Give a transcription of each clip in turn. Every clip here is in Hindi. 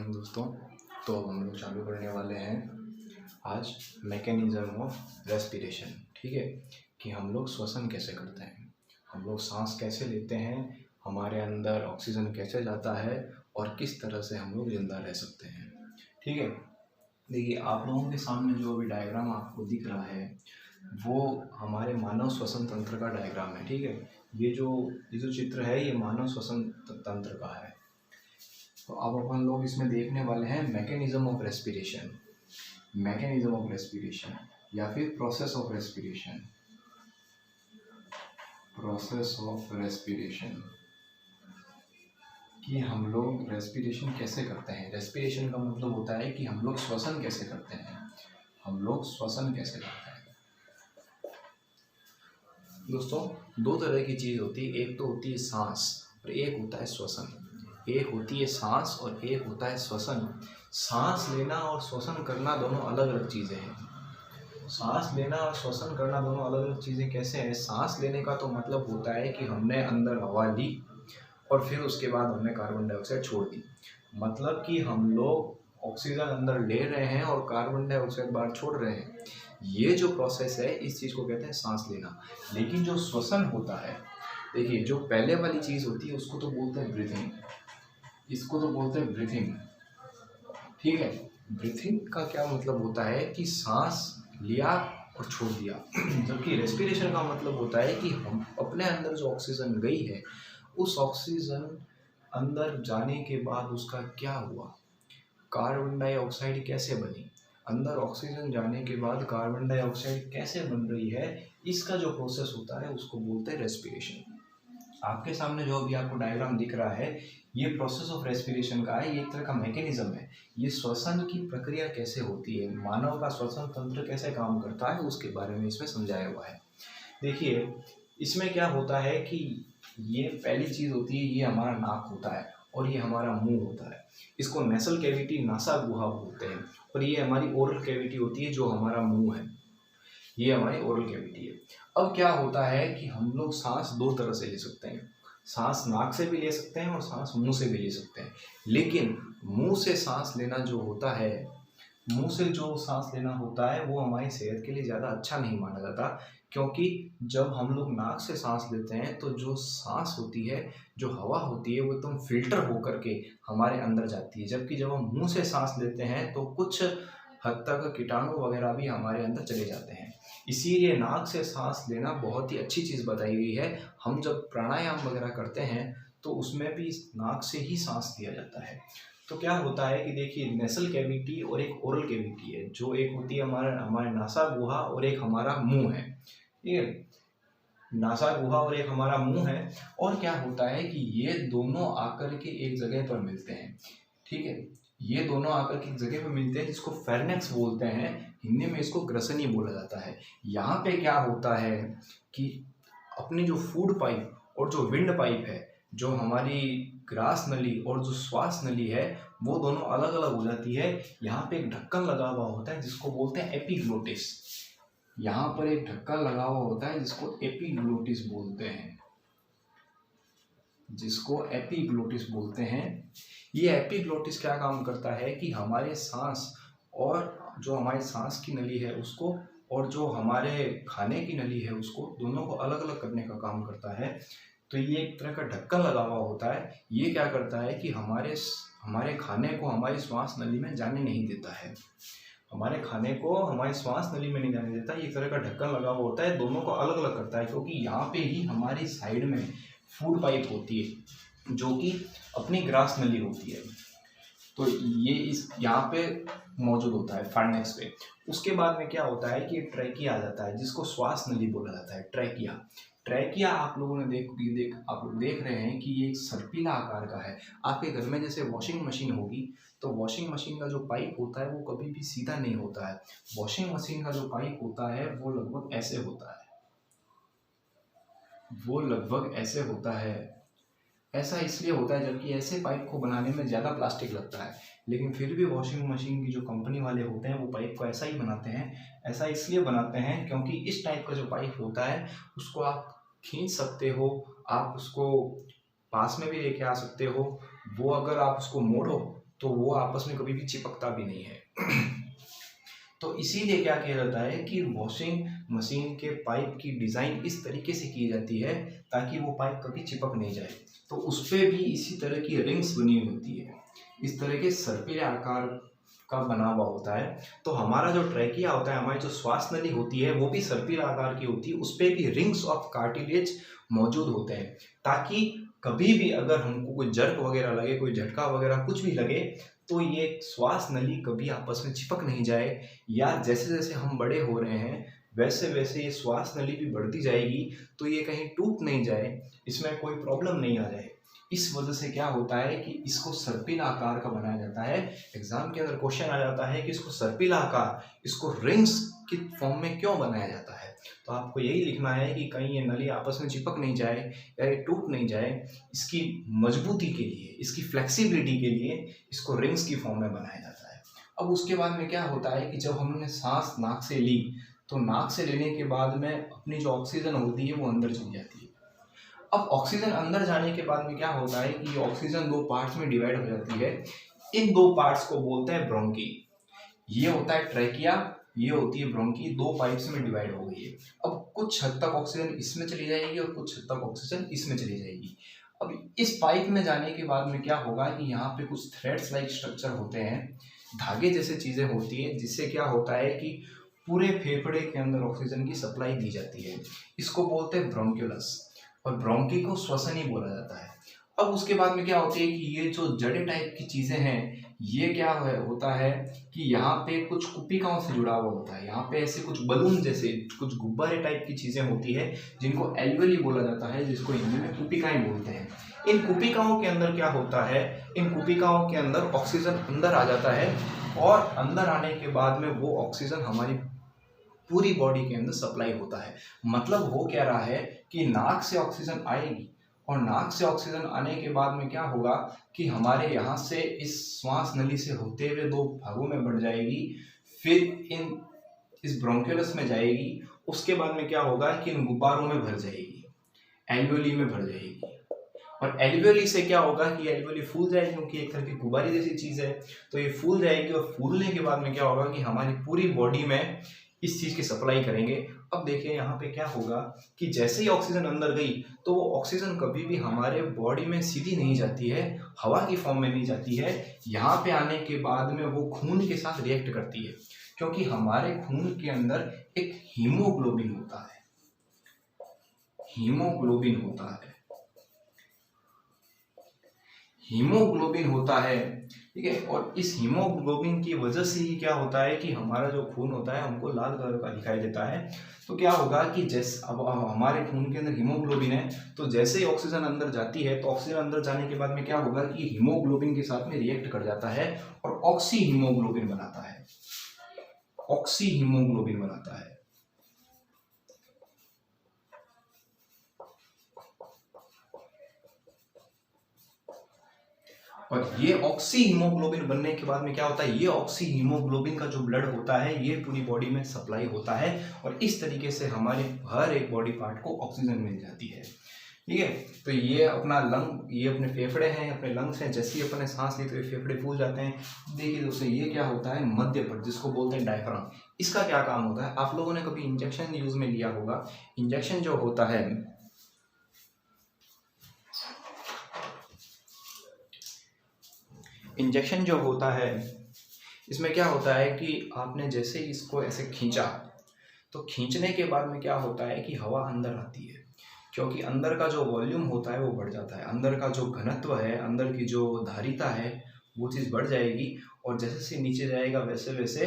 मॉर्निंग दोस्तों। तो हम लोग चालू करने वाले हैं आज मैकेनिज्म ऑफ रेस्पिरेशन। ठीक है, कि हम लोग श्वसन कैसे करते हैं, हम लोग सांस कैसे लेते हैं, हमारे अंदर ऑक्सीजन कैसे जाता है और किस तरह से हम लोग जिंदा रह सकते हैं। ठीक है, देखिए आप लोगों के सामने जो अभी डायग्राम आपको दिख रहा है वो हमारे मानव श्वसन तंत्र का डायग्राम है। ठीक है, ये जो चित्र है ये मानव श्वसन तंत्र का है। तो अब अपन लोग इसमें देखने वाले हैं mechanism of respiration, mechanism of respiration या फिर process of respiration, process of respiration कि हम लोग रेस्पिरेशन कैसे करते हैं। रेस्पिरेशन का मतलब होता है कि हम लोग श्वसन कैसे करते हैं, हम लोग श्वसन कैसे करते हैं। दोस्तों दो तरह की चीज़ होती है, एक तो होती है सांस और एक होता है श्वसन। एक होती है सांस और एक होता है श्वसन। सांस लेना और श्वसन करना दोनों अलग अलग चीज़ें हैं। सांस लेना और श्वसन करना दोनों अलग अलग चीज़ें कैसे हैं। सांस लेने का तो मतलब होता है कि हमने अंदर हवा ली और फिर उसके बाद हमने कार्बन डाइऑक्साइड छोड़ दी, मतलब कि हम लोग ऑक्सीजन अंदर ले रहे हैं और कार्बन डाइऑक्साइड बाहर छोड़ रहे हैं। ये जो प्रोसेस है इस चीज़ को कहते हैं सांस लेना। लेकिन जो श्वसन होता है, देखिए जो पहले वाली चीज़ होती है उसको तो बोलते हैं ब्रीथिंग, इसको तो बोलते हैं ब्रीथिंग। ठीक है, ब्रीथिंग का क्या मतलब होता है कि सांस लिया और छोड़ दिया। जबकि रेस्पिरेशन का मतलब होता है कि हम अपने अंदर जो ऑक्सीजन गई है उस ऑक्सीजन अंदर जाने के बाद उसका क्या हुआ, कार्बन डाइऑक्साइड कैसे बनी, अंदर ऑक्सीजन जाने के बाद कार्बन डाइऑक्साइड कैसे बन रही है, इसका जो प्रोसेस होता है उसको बोलते हैं रेस्पिरेशन। आपके सामने जो अभी आपको डायग्राम दिख रहा है ये प्रोसेस ऑफ रेस्पिरेशन का है, ये एक तरह का मैकेनिज्म है। ये श्वसन की प्रक्रिया कैसे होती है, मानव का श्वसन तंत्र कैसे काम करता है उसके बारे में इसमें समझाया हुआ है। देखिए इसमें क्या होता है कि ये पहली चीज़ होती है, ये हमारा नाक होता है और ये हमारा मुंह होता है। इसको नेसल कैविटी, नासा गुहा बोलते हैं। और ये हमारी ओरल कैविटी होती है जो हमारा मुंह है, ये हमारी ओरल कैविटी है। अब क्या होता है कि हम लोग सांस दो तरह से ले सकते हैं, सांस नाक से भी ले सकते हैं और सांस मुंह से भी ले सकते हैं। लेकिन मुंह से सांस लेना जो होता है, मुंह से जो सांस लेना होता है वो हमारी सेहत के लिए ज़्यादा अच्छा नहीं माना जाता, क्योंकि जब हम लोग नाक से सांस लेते हैं तो जो सांस होती है, जो हवा होती है वो एकदम फिल्टर होकर के हमारे अंदर जाती है। जबकि जब हम मुंह से सांस लेते हैं तो कुछ हद तक कीटाणु वगैरह भी हमारे अंदर चले जाते हैं। इसीलिए नाक से सांस लेना बहुत ही अच्छी चीज़ बताई गई है। हम जब प्राणायाम वगैरह करते हैं तो उसमें भी नाक से ही सांस लिया जाता है। तो क्या होता है कि देखिए नेसल कैविटी और एक ओरल कैविटी है, जो एक होती है हमारे नासा गुहा और एक हमारा मुंह है। ठीक है, नासा गुहा और एक हमारा मुंह है। और क्या होता है कि ये दोनों आकर के एक जगह पर मिलते हैं। ठीक है, ये दोनों आकर के एक जगह पर मिलते हैं जिसको फेर्नेक्स बोलते हैं, हिंदी में इसको ग्रसनी बोला जाता है। यहाँ पे क्या होता है कि अपनी जो फूड पाइप और जो विंड पाइप है, जो हमारी ग्रास नली और जो श्वास नली है, वो दोनों अलग अलग हो जाती है। यहाँ पे एक ढक्कन लगा हुआ होता है जिसको बोलते हैं एपिग्लोटिस। यहाँ पर एक ढक्कन लगा हुआ होता है जिसको एपिग्लोटिस बोलते हैं, जिसको एपिग्लोटिस बोलते हैं। ये एपिग्लोटिस क्या काम करता है कि हमारे सांस और जो हमारी सांस की नली है उसको और जो हमारे खाने की नली है उसको, दोनों को अलग अलग करने का काम करता है। तो ये एक तरह का ढक्कन लगा हुआ होता है। ये क्या करता है कि हमारे खाने को हमारी श्वास नली में जाने नहीं देता है, हमारे खाने को हमारी श्वास नली में नहीं जाने देता। ये तरह का ढक्कन लगा हुआ होता है, दोनों को अलग अलग करता है, क्योंकि यहाँ पे ही हमारी साइड में फूड पाइप होती है जो कि अपनी ग्रास नली होती है। तो ये इस यहाँ पे मौजूद होता है फार्नेक्स पे। उसके बाद में क्या होता है कि ट्रैकिया आ जाता है जिसको श्वास नली बोला जाता है। ट्रैकिया, ट्रैकिया आप लोगों ने आप लोग देख रहे हैं कि ये एक सर्पिला आकार का है। आपके घर में जैसे वॉशिंग मशीन होगी तो वॉशिंग मशीन का जो पाइप होता है वो कभी भी सीधा नहीं होता है। वॉशिंग मशीन का जो पाइप होता है वो लगभग ऐसे होता है, वो लगभग ऐसे होता है। ऐसा इसलिए होता है जबकि ऐसे पाइप को बनाने में ज़्यादा प्लास्टिक लगता है, लेकिन फिर भी वॉशिंग मशीन की जो कंपनी वाले होते हैं वो पाइप को ऐसा ही बनाते हैं। ऐसा इसलिए बनाते हैं क्योंकि इस टाइप का जो पाइप होता है उसको आप खींच सकते हो, आप उसको पास में भी लेके आ सकते हो। वो अगर आप उसको मोड़ो तो वो आपस में कभी भी चिपकता भी नहीं है। तो इसीलिए क्या किया जाता है कि वॉशिंग मशीन के पाइप की डिज़ाइन इस तरीके से की जाती है ताकि वो पाइप कभी चिपक नहीं जाए। तो उस पर भी इसी तरह की रिंग्स बनी हुई होती है, इस तरह के सर्पिल आकार का बना हुआ होता है। तो हमारा जो ट्रैकिया होता है, हमारी जो श्वास नली होती है, वो भी सर्पिल आकार की होती है, उस पर भी रिंग्स ऑफ कार्टिलेज मौजूद होते हैं ताकि कभी भी अगर हमको कोई जर्क वगैरह लगे, कोई झटका वगैरह कुछ भी लगे, तो ये श्वास नली कभी आपस में चिपक नहीं जाए, या जैसे जैसे हम बड़े हो रहे हैं वैसे वैसे ये श्वास नली भी बढ़ती जाएगी, तो ये कहीं टूट नहीं जाए, इसमें कोई प्रॉब्लम नहीं आ जाए। इस वजह से क्या होता है कि इसको सर्पिल आकार का बनाया जाता है। एग्जाम के अंदर क्वेश्चन आ जाता है कि इसको सर्पिल आकार, इसको रिंग्स की फॉर्म में क्यों बनाया जाता है। तो आपको यही लिखना है कि कहीं ये नली आपस में चिपक नहीं जाए या ये टूट नहीं जाए, इसकी मजबूती के लिए, इसकी फ्लेक्सिबिलिटी के लिए इसको रिंग्स की फॉर्म में बनाया जाता है। अब उसके बाद में क्या होता है कि जब हमने सांस नाक से ली, तो नाक से लेने के बाद में अपनी जो ऑक्सीजन होती है वो अंदर चली जाती है। अब ऑक्सीजन अंदर जाने के बाद में क्या होता है कि ऑक्सीजन दो पार्ट्स में डिवाइड हो जाती है। इन दो पार्ट्स को बोलते हैं ब्रोंकी। ये होता है ट्रैकिया, ये होती है ब्रोंकी, दो पाइप्स में डिवाइड हो गई है। अब कुछ हद तक ऑक्सीजन इसमें चली जाएगी और कुछ हद तक ऑक्सीजन इसमें चली जाएगी। अब इस पाइप में जाने के बाद में क्या होगा कि यहाँ पे कुछ थ्रेड्स लाइक स्ट्रक्चर होते हैं, धागे जैसे चीज़ें होती हैं, जिससे क्या होता है कि पूरे फेफड़े के अंदर ऑक्सीजन की सप्लाई दी जाती है। इसको बोलते हैं ब्रोंक्यूलस, और ब्रोंकी को श्वसन ही बोला जाता है। अब उसके बाद में क्या होती है कि ये जो जड़े टाइप की चीज़ें हैं, ये क्या होता है कि यहाँ पे कुछ कुपिकाओं से जुड़ा हुआ होता है। यहाँ पे ऐसे कुछ बलून जैसे कुछ गुब्बारे टाइप की चीज़ें होती है, जिनको एल्वेली बोला जाता है, जिसको हिंदी में कुपिकाएं बोलते हैं। इन कुपिकाओं के अंदर क्या होता है, इन कुपिकाओं के अंदर ऑक्सीजन अंदर आ जाता है, और अंदर आने के बाद में वो ऑक्सीजन हमारी पूरी बॉडी के अंदर सप्लाई होता है। मतलब हो क्या रहा है कि नाक से ऑक्सीजन आएगी, और नाक से ऑक्सीजन आने के बाद में क्या होगा कि हमारे यहाँ से इस श्वास नली से होते हुए दो भागों में बढ़ जाएगी, फिर इस ब्रोंक्यूलस में जाएगी। उसके बाद में क्या होगा कि इन गुब्बारों में भर जाएगी, एल्वेली में भर जाएगी। और एल्वेली से क्या होगा कि एल्वेली फूल जाएगी, क्योंकि एक तरह की गुब्बारी जैसी चीज़ है, तो ये फूल जाएगी। और फूलने के बाद में क्या होगा कि हमारी पूरी बॉडी में इस चीज़ की सप्लाई करेंगे। अब देखिए यहाँ पे क्या होगा कि जैसे ही ऑक्सीजन अंदर गई, तो वो ऑक्सीजन कभी भी हमारे बॉडी में सीधी नहीं जाती है, हवा की फॉर्म में नहीं जाती है। यहाँ पे आने के बाद में वो खून के साथ रिएक्ट करती है, क्योंकि हमारे खून के अंदर एक हीमोग्लोबिन होता है, हीमोग्लोबिन होता है, हीमोग्लोबिन होता है, ठीक है। और इस हीमोग्लोबिन की वजह से ही क्या होता है कि हमारा जो खून होता है हमको लाल कलर का दिखाई देता है। तो क्या होगा कि जैसे अब हमारे खून के अंदर हीमोग्लोबिन है, तो जैसे ही ऑक्सीजन अंदर जाती है, तो ऑक्सीजन अंदर जाने के बाद में क्या होगा कि हीमोग्लोबिन के साथ में रिएक्ट कर जाता है और ऑक्सी हीमोग्लोबिन बनाता है, ऑक्सी हीमोग्लोबिन बनाता है। और ये ऑक्सी हीमोग्लोबिन बनने के बाद में क्या होता है, ये ऑक्सी हीमोग्लोबिन का जो ब्लड होता है ये पूरी बॉडी में सप्लाई होता है, और इस तरीके से हमारे हर एक बॉडी पार्ट को ऑक्सीजन मिल जाती है, ठीक है। तो ये अपना लंग, ये अपने फेफड़े हैं, अपने लंग्स हैं। जैसे ही अपने सांस लेते हुए फेफड़े फूल जाते हैं, देखिए दोस्तों ये क्या होता है, मध्य पट, जिसको बोलते हैं डायफ्राम। इसका क्या काम होता है, आप लोगों ने कभी इंजेक्शन यूज में लिया होगा। इंजेक्शन जो होता है, इंजेक्शन जो होता है, इसमें क्या होता है कि आपने जैसे ही इसको ऐसे खींचा, तो खींचने के बाद में क्या होता है कि हवा अंदर आती है, क्योंकि अंदर का जो वॉल्यूम होता है वो बढ़ जाता है, अंदर का जो घनत्व है, अंदर की जो धारिता है, वो चीज़ बढ़ जाएगी, और जैसे से नीचे जाएगा वैसे वैसे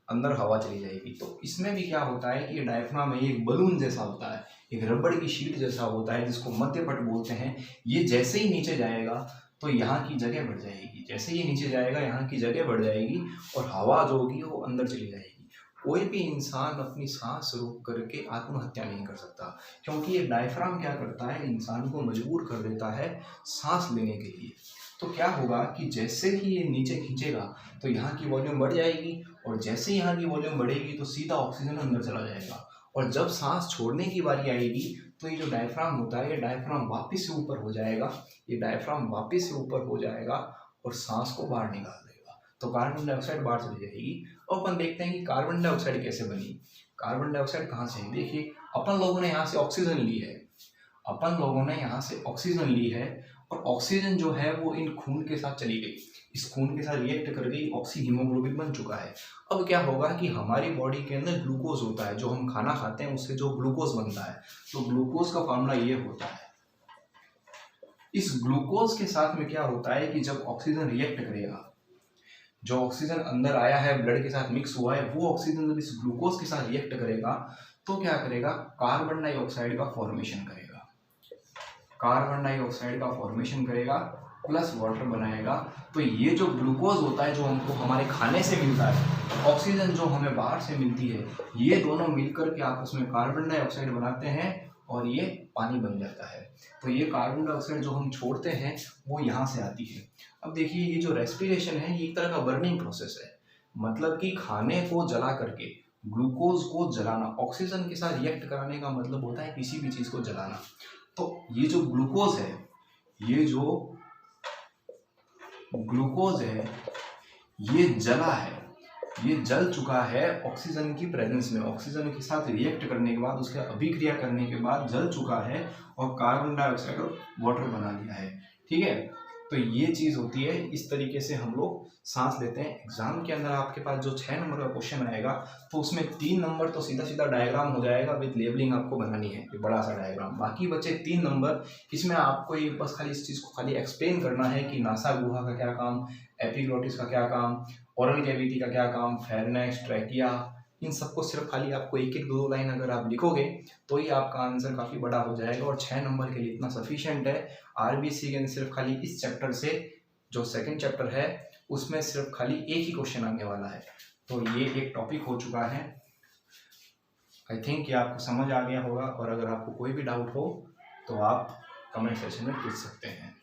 अंदर हवा चली जाएगी। तो इसमें भी क्या होता है कि डायफ्राम में एक बलून जैसा होता है, एक रबड़ की शीट जैसा होता है, जिसको मध्यपट बोलते हैं। ये जैसे ही नीचे जाएगा तो यहाँ की जगह बढ़ जाएगी, जैसे ही नीचे जाएगा यहाँ की जगह बढ़ जाएगी, और हवा जो होगी वो अंदर चली जाएगी। कोई भी इंसान अपनी सांस रोक करके आत्महत्या नहीं कर सकता, क्योंकि ये डायफ्राम क्या करता है, इंसान को मजबूर कर देता है सांस लेने के लिए। तो क्या होगा कि जैसे ही ये नीचे खींचेगा तो यहाँ की वॉल्यूम बढ़ जाएगी, और जैसे ही यहाँ की वॉल्यूम बढ़ेगी तो सीधा ऑक्सीजन अंदर चला जाएगा, और जब सांस छोड़ने की बारी आएगी तो ये जो डायफ्राम होता है, ये डायफ्राम वापस से ऊपर हो जाएगा, ये डायफ्राम वापस से ऊपर हो जाएगा, और सांस को बाहर निकाल देगा, तो कार्बन डाइऑक्साइड बाहर चली जाएगी। और अपन देखते हैं कि कार्बन डाइऑक्साइड कैसे बनी। कार्बन डाइऑक्साइड कहाँ से है? देखिए, अपन लोगों ने यहाँ से ऑक्सीजन ली है, अपन लोगों ने यहाँ से ऑक्सीजन ली है, और ऑक्सीजन जो है वो इन खून के साथ चली गई, इस खून के साथ रिएक्ट कर गई, ऑक्सी हीमोग्लोबिन बन चुका है। अब क्या होगा कि हमारी बॉडी के अंदर ग्लूकोज होता है, जो हम खाना खाते हैं उससे जो ग्लूकोज बनता है, तो ग्लूकोज का फॉर्मूला ये होता है। इस ग्लूकोज के साथ में क्या होता है कि जब ऑक्सीजन रिएक्ट करेगा, जो ऑक्सीजन अंदर आया है ब्लड के साथ मिक्स हुआ है, वो ऑक्सीजन जब इस ग्लूकोज के साथ रिएक्ट करेगा तो क्या करेगा? कार्बन डाइऑक्साइड का फॉर्मेशन करेगा, कार्बन डाइऑक्साइड का फॉर्मेशन करेगा प्लस वाटर बनाएगा। तो ये जो ग्लूकोज होता है जो हमको हमारे खाने से मिलता है, ऑक्सीजन जो हमें बाहर से मिलती है, ये दोनों मिलकर के आपस में कार्बन डाइऑक्साइड बनाते हैं और ये पानी बन जाता है। तो ये कार्बन डाइऑक्साइड जो हम छोड़ते हैं वो यहाँ से आती है। अब देखिए, ये जो रेस्पिरेशन है ये एक तरह का बर्निंग प्रोसेस है, मतलब कि खाने को जला करके ग्लूकोज को जलाना, ऑक्सीजन के साथ रिएक्ट कराने का मतलब होता है किसी भी चीज़ को जलाना। तो ये जो ग्लूकोज है, ये जो ग्लूकोज है ये जला है, ये जल चुका है ऑक्सीजन की प्रेजेंस में, ऑक्सीजन के साथ रिएक्ट करने के बाद, उसके अभिक्रिया करने के बाद जल चुका है और कार्बन डाइऑक्साइड और वाटर बना लिया है। ठीक है, तो ये चीज़ होती है, इस तरीके से हम लोग सांस लेते हैं। एग्जाम के अंदर आपके पास जो 6 नंबर का क्वेश्चन आएगा तो उसमें 3 नंबर तो सीधा सीधा डायग्राम हो जाएगा, विद लेबलिंग आपको बनानी है, ये बड़ा सा डायग्राम। बाकी बचे 3 नंबर, इसमें आपको ये बस खाली इस चीज़ को खाली एक्सप्लेन करना है कि नासा गुहा का क्या काम, एपिग्लोटिस का क्या काम, ओरल कैविटी का क्या काम, फेरिंक्स, ट्रैकिया, इन सबको सिर्फ खाली आपको एक एक दो लाइन अगर आप लिखोगे तो ही आपका आंसर काफ़ी बड़ा हो जाएगा और 6 नंबर के लिए इतना सफिशिएंट है। आरबीसी के अंदर सिर्फ खाली इस चैप्टर से, जो सेकंड चैप्टर है उसमें सिर्फ खाली एक ही क्वेश्चन आने वाला है। तो ये एक टॉपिक हो चुका है। आई थिंक ये आपको समझ आ गया होगा, और अगर आपको कोई भी डाउट हो तो आप कमेंट सेक्शन में पूछ सकते हैं।